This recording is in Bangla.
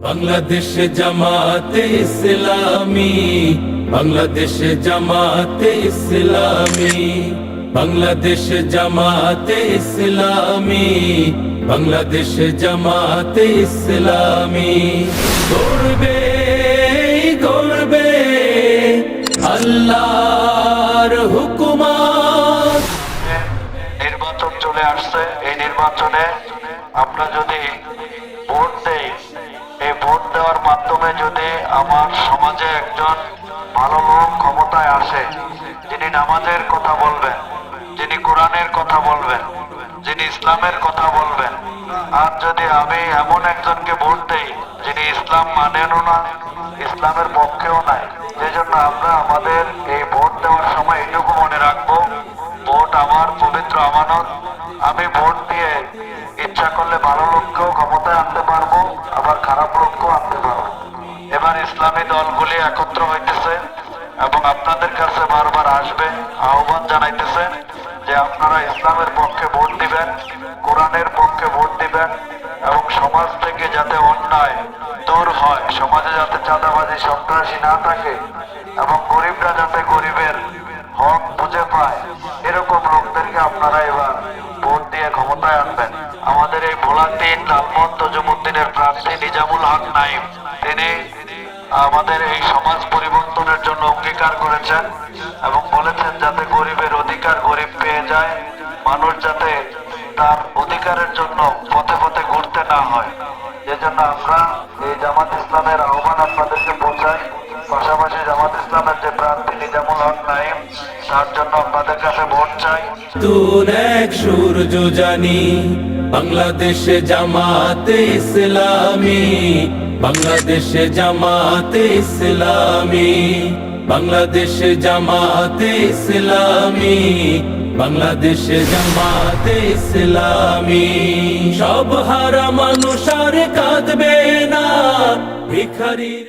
বাংলাদেশ জামাতে ইসলামী, বাংলাদেশ জামাতে ইসলামী, বাংলাদেশ জামাতে ইসলামী, বাংলাদেশ জামাতে ইসলামী। গর্বে গর্বে আল্লাহর হুকুমত। নির্বাচন চলে আসছে, এই নির্বাচনে আমরা যদি ভোট দেই, এই ভোট দেওয়ার মাধ্যমে যদি আমার সমাজে একজন ভালো লোক ক্ষমতায় আসে, যিনি নামাজের কথা বলবেন, যিনি কোরআনের কথা বলবেন, যিনি ইসলামের কথা বলবেন, আর যদি আমি এমন একজনকে ভোট দেই যিনি ইসলাম মানেনও না, ইসলামের পক্ষেও নাই, যেজন্য আমরা আমাদের এই ভোট দেওয়ার সময় এইটুকু মনে রাখবো, ভোট আমার পবিত্র আমানত। আমি ভোট দিয়ে ইচ্ছা করলে ভালো লোককেও ক্ষমতায় আনতে পারবো, আবার খারাপ লোককেও আনতে পারবো। এবার ইসলামী দলগুলি একত্র হইতেছে এবং আপনাদের কাছে বারবার আসবে, আহ্বান জানাইতেছে যে আপনারা ইসলামের পক্ষে ভোট দিবেন, কোরআনের পক্ষে ভোট দিবেন এবং সমাজ থেকে যাতে অন্যায় দূর হয়, সমাজে যাতে চাঁদাবাজি সন্ত্রাসী না থাকে এবং গরিবরা যাতে গরিবের হক বুঝে পায়, এরকম লোকদেরকে আপনারা এবার ভোট দিয়ে ক্ষমতায় আনবেন। আমাদের এই ভোলান্টিন লালমোহন তজুমুদ্দিনের প্রার্থী নিজামুল হক নাইম, তিনি আমাদের এই সমাজ পরিবর্তনের জন্য অঙ্গীকার করেছেন এবং বলেছেন যাতে গরিবের অধিকার গরিব পেয়ে যায়, মানুষ যাতে তার অধিকারের জন্য পথে পথে ঘুরতে না হয়। যেজন্য আমরা এই জামাত ইসলামের আহ্বান আপনাদেরকে পৌঁছাই, পাশাপাশি জামাত ইসলামের যে প্রার্থী নিজামুল হক নাইম, তার জন্য আপনাদের কাছে ভোট চাই। তোর এক সূর্য জানি, বাংলাদেশ জামাতে ইসলামী, বাংলাদেশ জামাতে ইসলামী, বাংলাদেশ জামাতে ইসলামী, বাংলাদেশ জামাতে ইসলামী। সব হারা মানুষ আর কাঁদবে না, ভিখারির